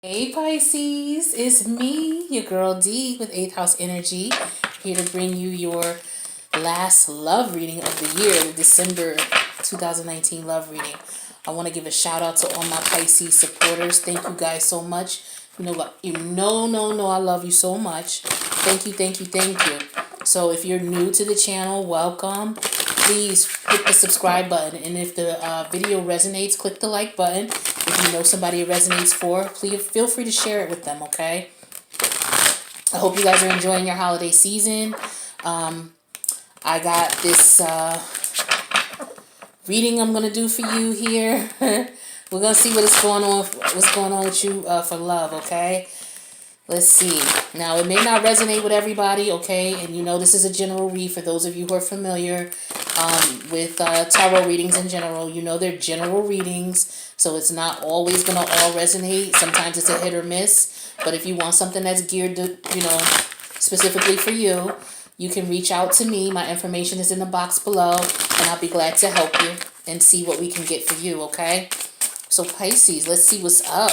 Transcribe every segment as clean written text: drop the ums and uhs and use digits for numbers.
Hey Pisces, it's me, your girl D with 8th House Energy, here to bring you your last love reading of the year, the December 2019 love reading. I want to give a shout out to all my Pisces supporters. Thank you guys so much. No, I love you so much. Thank you. So if you're new to the channel, welcome. Please hit the subscribe button, and if the video resonates, click the like button. If you know somebody it resonates for, please feel free to share it with them, okay? I hope you guys are enjoying your holiday season. I got this reading I'm gonna do for you here. We're gonna see what's going on with you for love, okay? Let's see. Now, it may not resonate with everybody, okay? And you know this is a general read for those of you who are familiar with tarot readings in general. You know they're general readings, so it's not always going to all resonate. Sometimes it's a hit or miss. But if you want something that's geared to, specifically for you, you can reach out to me. My information is in the box below, and I'll be glad to help you and see what we can get for you, okay? So Pisces, let's see what's up.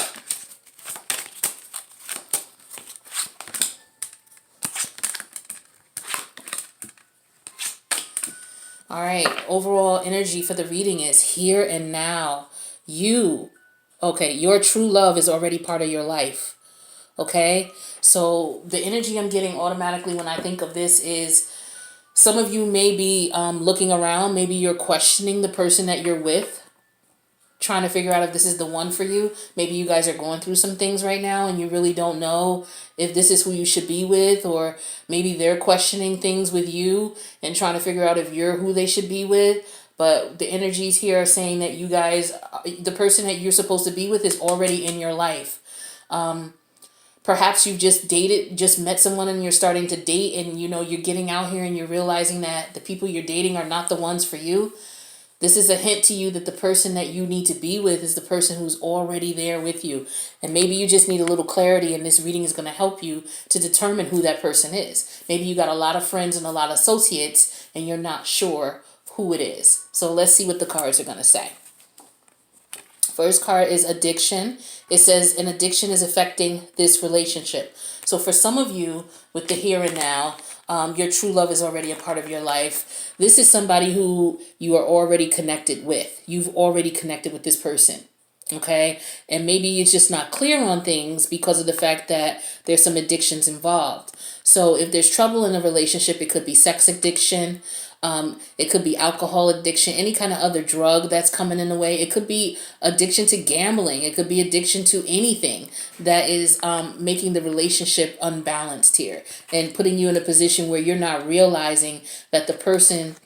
All right, overall energy for the reading is here and now. Your true love is already part of your life. Okay, so the energy I'm getting automatically when I think of this is some of you may be looking around. Maybe you're questioning the person that you're with, trying to figure out if this is the one for you. Maybe you guys are going through some things right now and you really don't know if this is who you should be with, or maybe they're questioning things with you and trying to figure out if you're who they should be with. But the energies here are saying that you guys, the person that you're supposed to be with is already in your life. Perhaps you just met someone and you're starting to date, and you're getting out here and you're realizing that the people you're dating are not the ones for you. This is a hint to you that the person that you need to be with is the person who's already there with you. And maybe you just need a little clarity, and this reading is going to help you to determine who that person is. Maybe you got a lot of friends and a lot of associates, and you're not sure who it is. So let's see what the cards are going to say. First card is addiction. It says an addiction is affecting this relationship. So for some of you, with the here and now, your true love is already a part of your life. This is somebody who you are already connected with. You've already connected with this person. Okay? And maybe you're just not clear on things because of the fact that there's some addictions involved. So if there's trouble in a relationship, it could be sex addiction. It could be alcohol addiction, any kind of other drug that's coming in the way. It could be addiction to gambling. It could be addiction to anything that is making the relationship unbalanced here and putting you in a position where you're not realizing that the person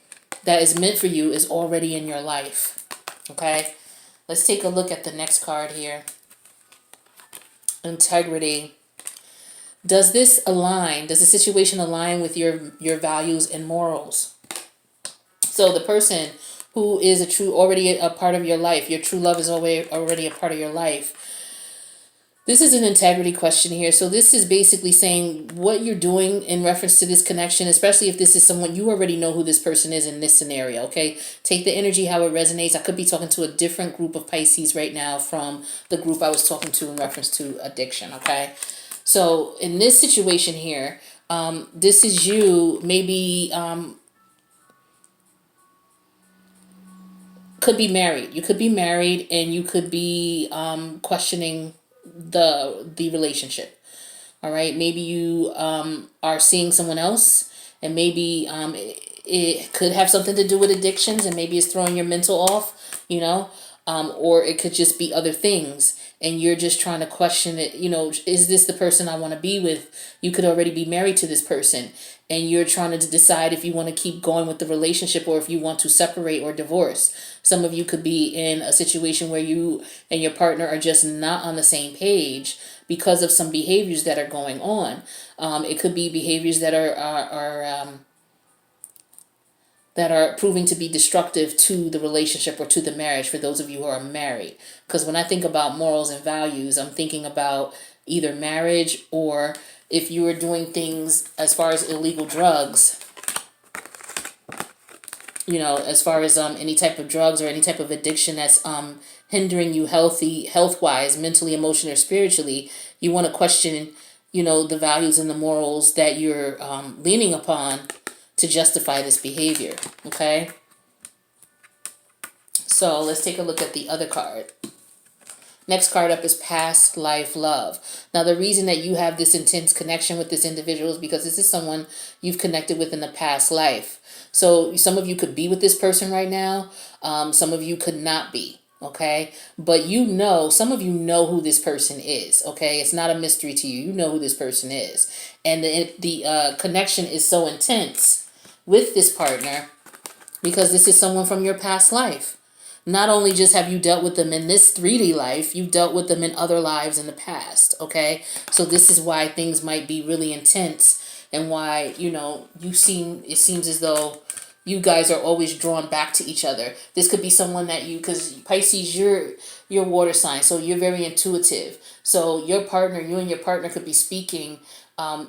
that is meant for you is already in your life. Okay, let's take a look at the next card here. Integrity. Does the situation align with your values and morals? So the person who is already a part of your life, your true love is already a part of your life. This is an integrity question here. So this is basically saying what you're doing in reference to this connection, especially if this is someone you already know who this person is in this scenario, okay? Take the energy how it resonates. I could be talking to a different group of Pisces right now from the group I was talking to in reference to addiction, okay? So in this situation here, this is you maybe... could be married. You could be married, and you could be questioning the relationship. All right, maybe you are seeing someone else, and maybe it could have something to do with addictions, and maybe it's throwing your mental off. Or it could just be other things, and you're just trying to question it. Is this the person I want to be with? You could already be married to this person, and you're trying to decide if you want to keep going with the relationship or if you want to separate or divorce. Some of you could be in a situation where you and your partner are just not on the same page because of some behaviors that are going on. It could be behaviors that are proving to be destructive to the relationship or to the marriage for those of you who are married. Because when I think about morals and values, I'm thinking about either marriage, or if you are doing things as far as illegal drugs, you know, as far as any type of drugs or any type of addiction that's hindering you health wise, mentally, emotionally, or spiritually, you want to question, you know, the values and the morals that you're leaning upon to justify this behavior. Okay, so let's take a look at the other card. Next card up is past life love. Now, the reason that you have this intense connection with this individual is because this is someone you've connected with in the past life. So some of you could be with this person right now. Some of you could not be. Okay. But you know, some of you know who this person is. Okay. It's not a mystery to you. You know who this person is. And the connection is so intense with this partner because this is someone from your past life. Not only just have you dealt with them in this 3D life, you've dealt with them in other lives in the past, okay? So this is why things might be really intense and why, you know, it seems as though you guys are always drawn back to each other. This could be someone that because Pisces, you're water sign, so you're very intuitive. So you and your partner could be speaking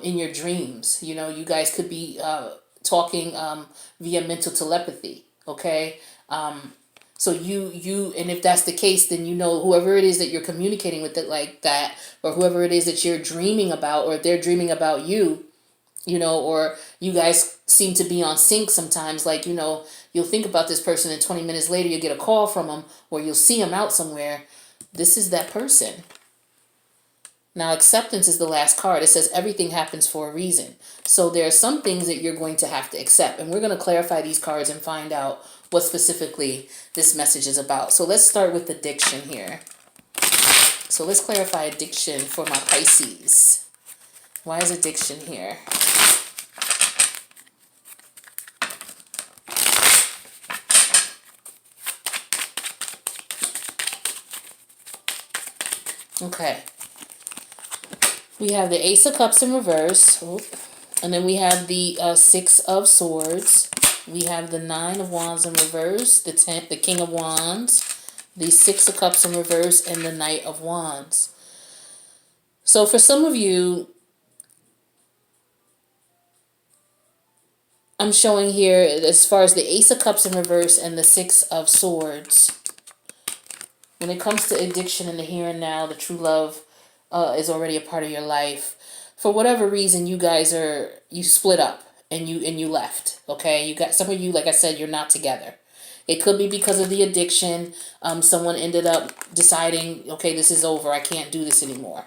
in your dreams. You know, you guys could be talking via mental telepathy, okay? So and if that's the case, then you know whoever it is that you're communicating with it like that, or whoever it is that you're dreaming about, or if they're dreaming about you, you know, or you guys seem to be on sync sometimes. Like, you know, you'll think about this person and 20 minutes later you'll get a call from them, or you'll see them out somewhere. This is that person. Now, acceptance is the last card. It says everything happens for a reason. So there are some things that you're going to have to accept. And we're going to clarify these cards and find out what specifically this message is about. So let's start with addiction here. So let's clarify addiction for my Pisces. Why is addiction here? Okay. We have the Ace of Cups in reverse. And then we have the Six of Swords. We have the Nine of Wands in reverse, the King of Wands, the Six of Cups in reverse, and the Knight of Wands. So for some of you, I'm showing here as far as the Ace of Cups in reverse and the Six of Swords. When it comes to addiction in the here and now, the true love is already a part of your life. For whatever reason, you split up and you left. Okay, you got some of you, like I said, you're not together. It could be because of the addiction. Someone ended up deciding, okay, this is over. I can't do this anymore.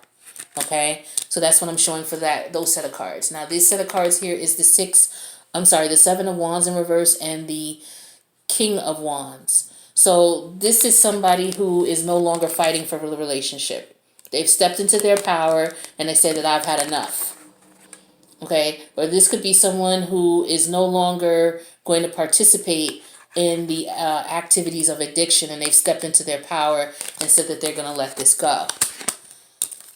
Okay, so that's what I'm showing for those set of cards. Now, this set of cards here is the Seven of Wands in reverse and the King of Wands. So this is somebody who is no longer fighting for the relationship. They've stepped into their power and they say that I've had enough. Okay, or this could be someone who is no longer going to participate in the activities of addiction, and they've stepped into their power and said that they're going to let this go.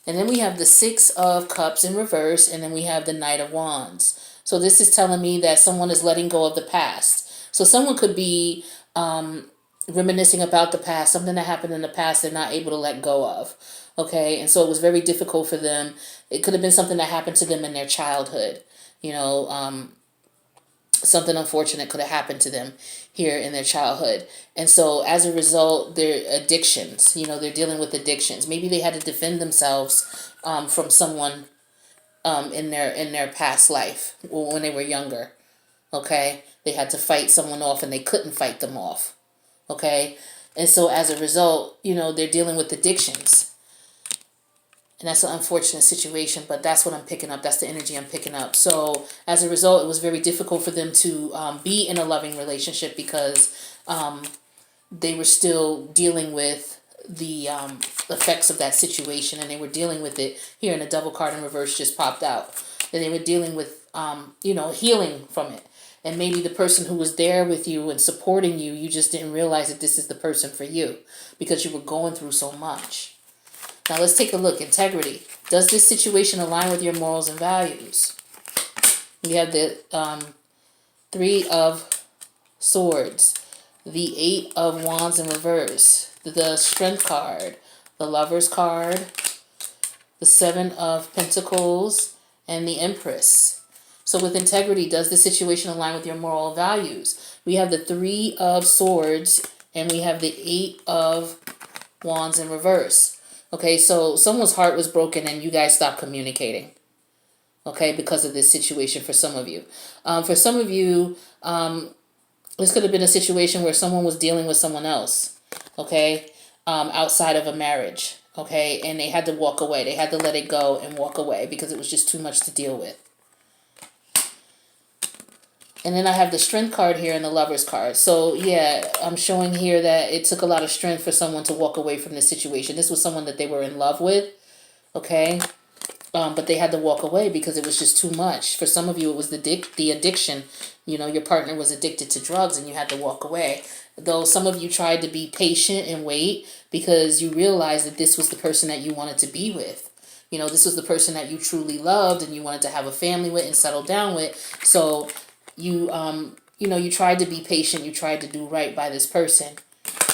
And then we have the Six of Cups in reverse, and then we have the Knight of Wands. So this is telling me that someone is letting go of the past. So someone could be reminiscing about the past, something that happened in the past they're not able to let go of. Okay, and so it was very difficult for them. It could have been something that happened to them in their childhood. You know, something unfortunate could have happened to them here in their childhood. And so as a result, their addictions, you know, they're dealing with addictions. Maybe they had to defend themselves from someone in their past life when they were younger. Okay, they had to fight someone off and they couldn't fight them off. Okay, and so as a result, you know, they're dealing with addictions. And that's an unfortunate situation, but that's what I'm picking up. That's the energy I'm picking up. So as a result, it was very difficult for them to be in a loving relationship because they were still dealing with the effects of that situation, and they were dealing with it. Here in the double card in reverse just popped out. And they were dealing with, you know, healing from it. And maybe the person who was there with you and supporting you, you just didn't realize that this is the person for you because you were going through so much. Now let's take a look. Integrity. Does this situation align with your morals and values? We have the Three of Swords, the Eight of Wands in reverse, the Strength card, the Lover's card, the Seven of Pentacles, and the Empress. So with integrity, does the situation align with your moral values? We have the Three of Swords and we have the Eight of Wands in reverse. Okay, so someone's heart was broken and you guys stopped communicating. Okay, because of this situation for some of you. For some of you, this could have been a situation where someone was dealing with someone else. Okay, outside of a marriage. Okay, and they had to walk away. They had to let it go and walk away because it was just too much to deal with. And then I have the Strength card here and the Lovers card. So yeah, I'm showing here that it took a lot of strength for someone to walk away from this situation. This was someone that they were in love with, okay? But they had to walk away because it was just too much. For some of you, it was the addiction. You know, your partner was addicted to drugs and you had to walk away. Though some of you tried to be patient and wait because you realized that this was the person that you wanted to be with. You know, this was the person that you truly loved and you wanted to have a family with and settle down with. So you you tried to be patient, you tried to do right by this person,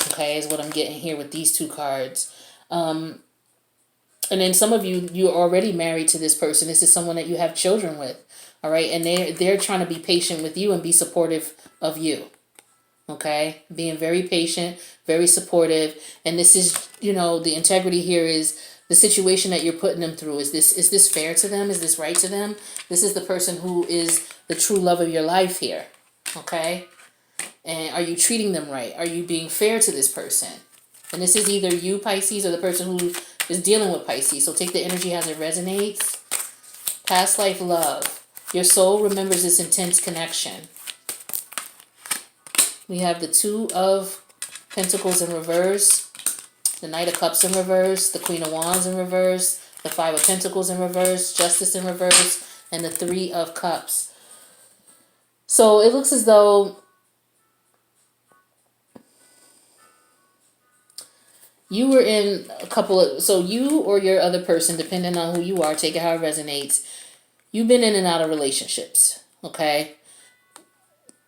okay, is what I'm getting here with these two cards. And then some of you're already married to this person. This is someone that you have children with, all right, and they're trying to be patient with you and be supportive of you, okay, being very patient, very supportive. And this is, the integrity here is the situation that you're putting them through. Is this fair to them? Is this right to them? This is the person who is the true love of your life here, okay? And are you treating them right? Are you being fair to this person? And this is either you, Pisces, or the person who is dealing with Pisces. So take the energy as it resonates. Past life love. Your soul remembers this intense connection. We have the Two of Pentacles in reverse, the Knight of Cups in reverse, the Queen of Wands in reverse, the Five of Pentacles in reverse, Justice in reverse, and the Three of Cups. So it looks as though you were in a couple of, so you or your other person, depending on who you are, take it how it resonates, you've been in and out of relationships, okay?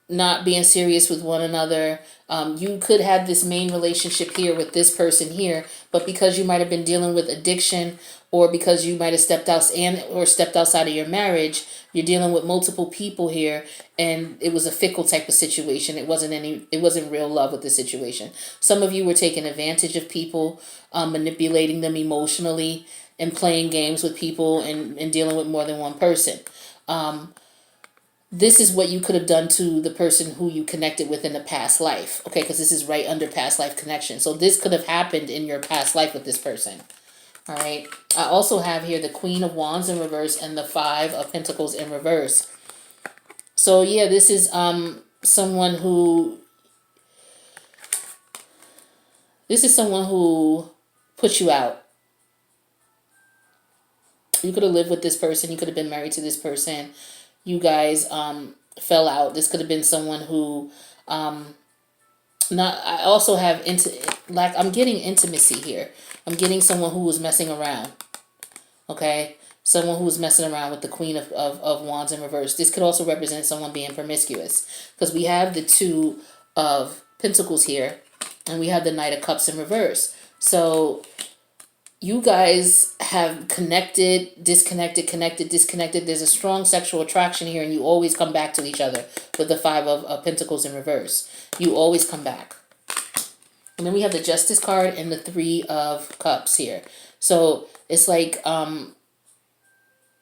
Not being serious with one another. You could have this main relationship here with this person here, but because you might have been dealing with addiction, or because you might have stepped outside of your marriage, you're dealing with multiple people here, and it was a fickle type of situation. It wasn't real love with the situation. Some of you were taking advantage of people, manipulating them emotionally, and playing games with people, and dealing with more than one person. This is what you could have done to the person who you connected with in the past life. Okay, because this is right under past life connection. So this could have happened in your past life with this person. All right. I also have here the Queen of Wands in reverse and the Five of Pentacles in reverse. So yeah, this is someone who put you out. You could have lived with this person. You could have been married to this person. You guys fell out. This could have been someone who I also have I'm getting intimacy here. I'm getting someone who was messing around. Okay? Someone who was messing around with the Queen of Wands in reverse. This could also represent someone being promiscuous, because we have the Two of Pentacles here and we have the Knight of Cups in reverse. So you guys have connected, disconnected, connected, disconnected. There's a strong sexual attraction here, and you always come back to each other with the Five of Pentacles in reverse. You always come back. And then we have the Justice card and the Three of Cups here. So it's like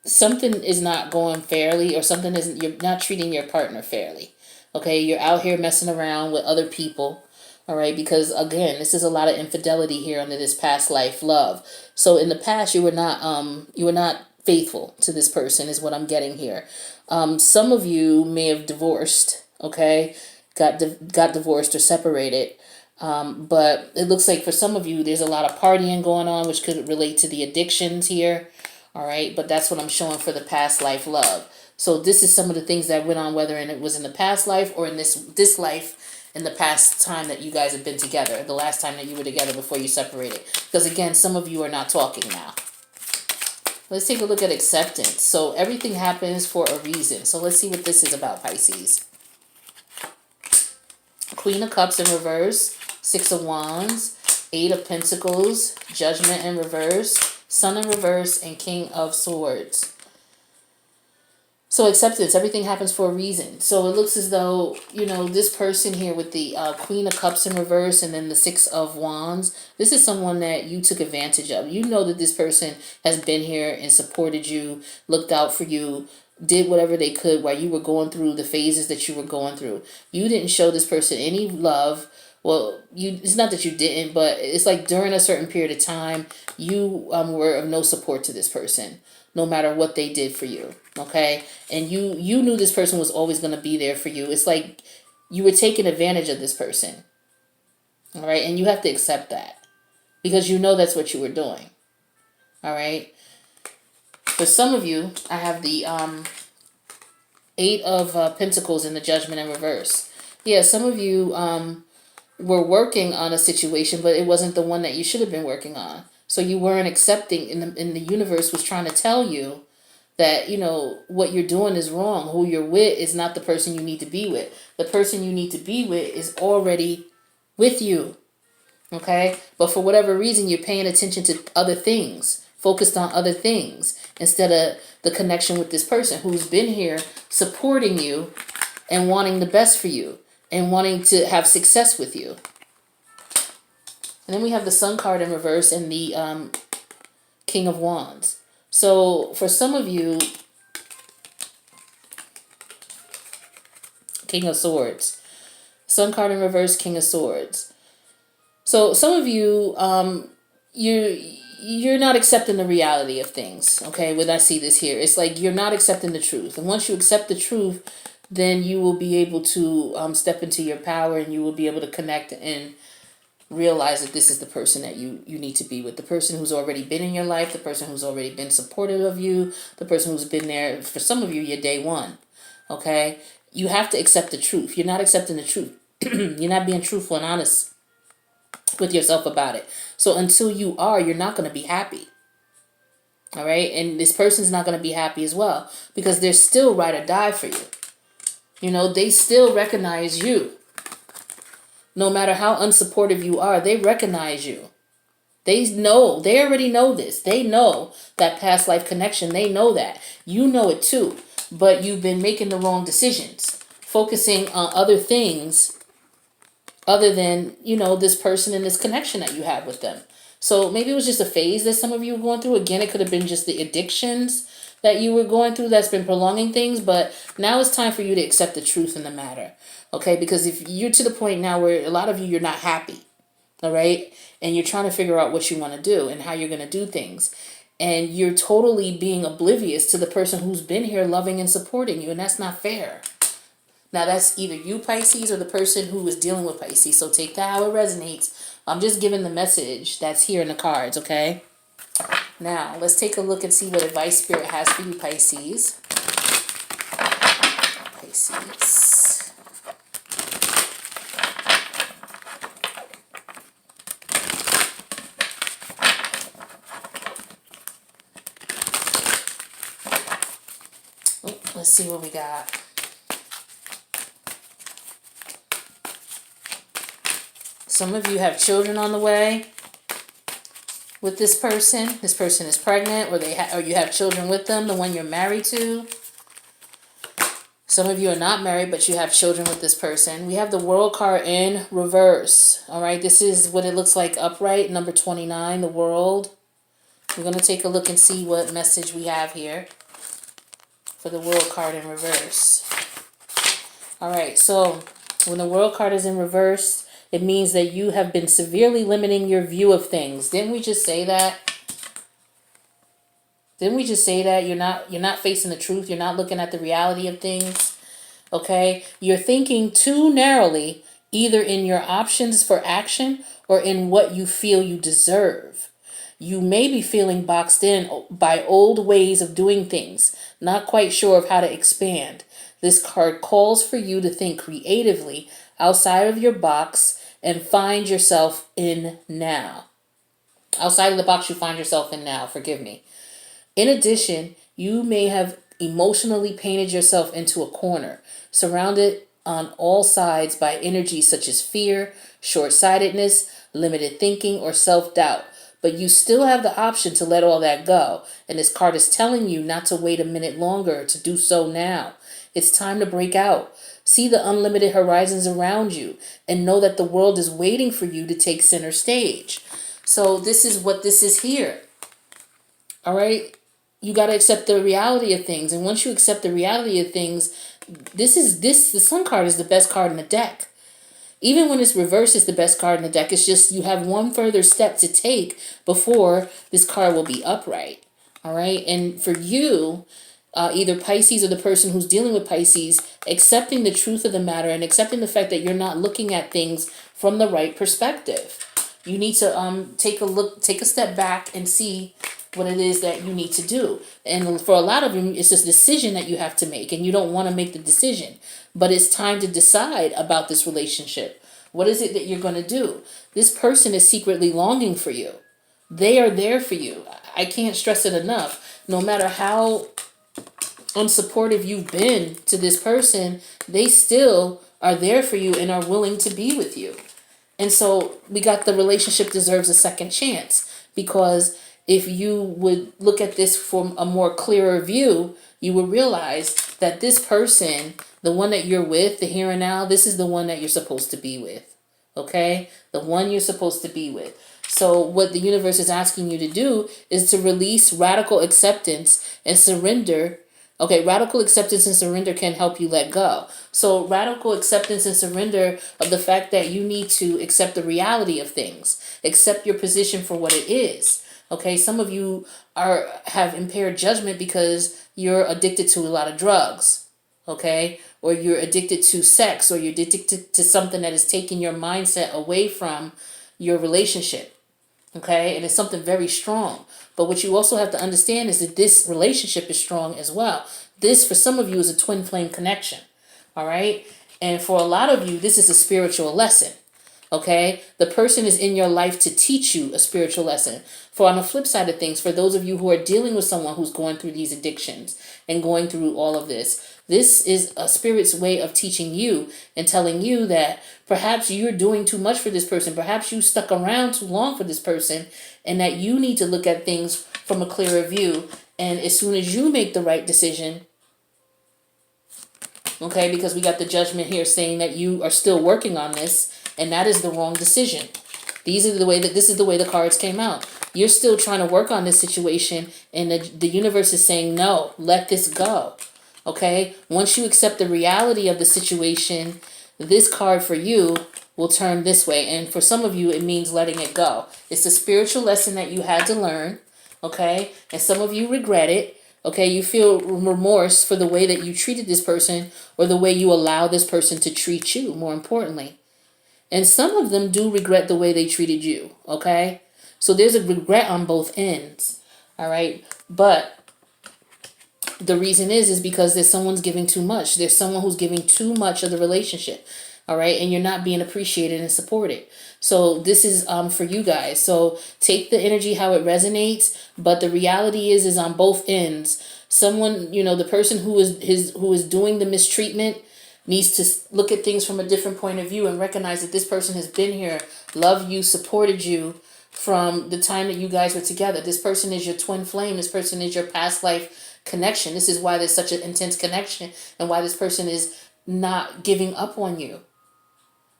something is not going fairly, or you're not treating your partner fairly. Okay, you're out here messing around with other people. All right, because again, this is a lot of infidelity here under this past life love. So in the past, you were not faithful to this person, is what I'm getting here. Some of you may have divorced. Okay, got divorced or separated. But it looks like for some of you, there's a lot of partying going on, which could relate to the addictions here. All right, but that's what I'm showing for the past life love. So this is some of the things that went on, whether it was in the past life or in this life, in the past time that you guys have been together, the last time that you were together before you separated. Because again, some of you are not talking now. Let's take a look at acceptance. So everything happens for a reason. So let's see what this is about, Pisces. Queen of Cups in reverse, Six of Wands, Eight of Pentacles, Judgment in reverse, Sun in reverse, and King of Swords. So acceptance, everything happens for a reason. So it looks as though, this person here with the Queen of Cups in reverse and then the Six of Wands, this is someone that you took advantage of. You know that this person has been here and supported you, looked out for you, did whatever they could while you were going through the phases that you were going through. You didn't show this person any love. Well, it's not that you didn't, but it's like during a certain period of time, you were of no support to this person, no matter what they did for you. Okay, and you knew this person was always going to be there for you. It's like you were taking advantage of this person. All right, and you have to accept that because you know that's what you were doing. All right. For some of you, I have the Eight of Pentacles in the Judgment in reverse. Yeah, some of you were working on a situation, but it wasn't the one that you should have been working on. So you weren't accepting, and the universe was trying to tell you that, what you're doing is wrong. Who you're with is not the person you need to be with. The person you need to be with is already with you. Okay? But for whatever reason, you're paying attention to other things, focused on other things, instead of the connection with this person who's been here supporting you and wanting the best for you and wanting to have success with you. And then we have the Sun card in reverse and the King of Wands. So for some of you, King of Swords. Sun card in reverse, King of Swords. So some of you, you're not accepting the reality of things. Okay, when I see this here, it's like you're not accepting the truth. And once you accept the truth, then you will be able to step into your power, and you will be able to connect and realize that this is the person that you need to be with. The person who's already been in your life, the person who's already been supportive of you, the person who's been there. For some of you, you're day one. Okay? You have to accept the truth. You're not accepting the truth. You're not being truthful and honest with yourself about it. So until you are, you're not going to be happy. All right? And this person's not going to be happy as well because they're still ride or die for you. They still recognize you. No matter how unsupportive you are, they recognize you. They already know this. They know that past life connection. They know that. You know it too. But you've been making the wrong decisions, focusing on other things other than, this person and this connection that you have with them. So maybe it was just a phase that some of you were going through. Again, it could have been just the addictions that you were going through that's been prolonging things. But now it's time for you to accept the truth in the matter. Okay, because if you're to the point now where a lot of you're not happy, all right, and you're trying to figure out what you want to do and how you're going to do things, and you're totally being oblivious to the person who's been here loving and supporting you, and that's not fair. Now, that's either you, Pisces, or the person who is dealing with Pisces, so take that how it resonates. I'm just giving the message that's here in the cards, okay? Now, let's take a look and see what advice Spirit has for you, Pisces. Pisces. Let's see what we got. Some of you have children on the way with this person. This person is pregnant, or or you have children with them, the one you're married to. Some of you are not married, but you have children with this person. We have the World card in reverse. All right, this is what it looks like upright, number 29, the World. We're going to take a look and see what message we have here for the World card in reverse. All right, so when the World card is in reverse, it means that you have been severely limiting your view of things. Didn't we just say that? Didn't we just say that? You're not facing the truth. You're not looking at the reality of things. Okay? You're thinking too narrowly, either in your options for action or in what you feel you deserve. You may be feeling boxed in by old ways of doing things, not quite sure of how to expand. This card calls for you to think creatively outside of your box and find yourself in now. Outside of the box you find yourself in now, forgive me. In addition, you may have emotionally painted yourself into a corner, surrounded on all sides by energies such as fear, short-sightedness, limited thinking, or self-doubt. but you still have the option to let all that go. And this card is telling you not to wait a minute longer, to do so now. It's time to break out. See the unlimited horizons around you and know that the world is waiting for you to take center stage. So this is what this is here. All right? You got to accept the reality of things. And once you accept the reality of things, the Sun card is the best card in the deck. Even when it's reversed, it's the best card in the deck. It's just you have one further step to take before this card will be upright. All right? And for you, either Pisces or the person who's dealing with Pisces, accepting the truth of the matter and accepting the fact that you're not looking at things from the right perspective. You need to take a step back and see what it is that you need to do. And for a lot of you, it's a decision that you have to make, and you don't want to make the decision. But it's time to decide about this relationship. What is it that you're going to do? This person is secretly longing for you. They are there for you. I can't stress it enough. No matter how unsupportive you've been to this person, they still are there for you and are willing to be with you. And so we got the relationship deserves a second chance, because if you would look at this from a more clearer view, you would realize that this person, the one that you're with, the here and now, this is the one that you're supposed to be with. Okay? The one you're supposed to be with. So what the universe is asking you to do is to release radical acceptance and surrender. Okay, radical acceptance and surrender can help you let go. So radical acceptance and surrender of the fact that you need to accept the reality of things. Accept your position for what it is. Okay, some of you have impaired judgment because you're addicted to a lot of drugs. Okay, or you're addicted to sex, or you're addicted to something that is taking your mindset away from your relationship. Okay, and it's something very strong. But what you also have to understand is that this relationship is strong as well. This, for some of you, is a twin flame connection. All right, and for a lot of you, this is a spiritual lesson. Okay, the person is in your life to teach you a spiritual lesson. For on the flip side of things, for those of you who are dealing with someone who's going through these addictions and going through all of this is a spirit's way of teaching you and telling you that perhaps you're doing too much for this person. Perhaps you stuck around too long for this person, and that you need to look at things from a clearer view. And as soon as you make the right decision, okay, because we got the judgment here saying that you are still working on this, and that is the wrong decision. This is the way the cards came out. You're still trying to work on this situation, and the universe is saying, no, let this go. Okay? Once you accept the reality of the situation, this card for you will turn this way. And for some of you, it means letting it go. It's a spiritual lesson that you had to learn. Okay? And some of you regret it. Okay? You feel remorse for the way that you treated this person, or the way you allow this person to treat you, more importantly. And some of them do regret the way they treated you, okay? So there's a regret on both ends, all right? But the reason is because there's someone's giving too much. There's someone who's giving too much of the relationship, all right? And you're not being appreciated and supported. So this is for you guys. So take the energy how it resonates, but the reality is on both ends. Someone, the person who is doing the mistreatment needs to look at things from a different point of view and recognize that this person has been here, loved you, supported you from the time that you guys were together. This person is your twin flame. This person is your past life connection. This is why there's such an intense connection, and why this person is not giving up on you.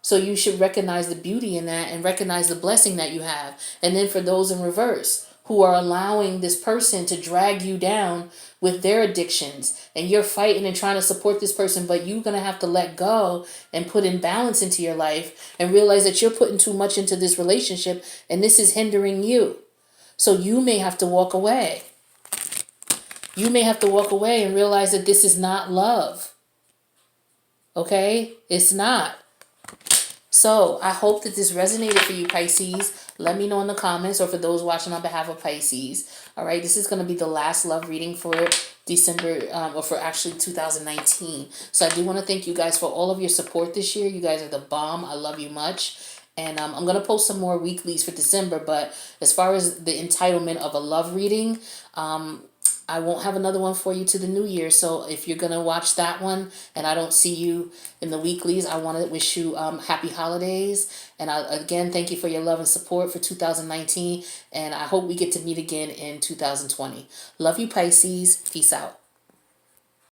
So you should recognize the beauty in that and recognize the blessing that you have. And then for those in reverse who are allowing this person to drag you down with their addictions, and you're fighting and trying to support this person, but you're going to have to let go and put in balance into your life and realize that you're putting too much into this relationship, and this is hindering you. So you may have to walk away. You may have to walk away and realize that this is not love. Okay? It's not. So I hope that this resonated for you, Pisces. Let me know in the comments, or for those watching on behalf of Pisces. All right, this is going to be the last love reading for December, or for actually 2019. So I do want to thank you guys for all of your support this year. You guys are the bomb. I love you much. And I'm going to post some more weeklies for December. But as far as the entitlement of a love reading, I won't have another one for you to the new year. So if you're going to watch that one and I don't see you in the weeklies, I want to wish you happy holidays. And again, thank you for your love and support for 2019. And I hope we get to meet again in 2020. Love you, Pisces. Peace out.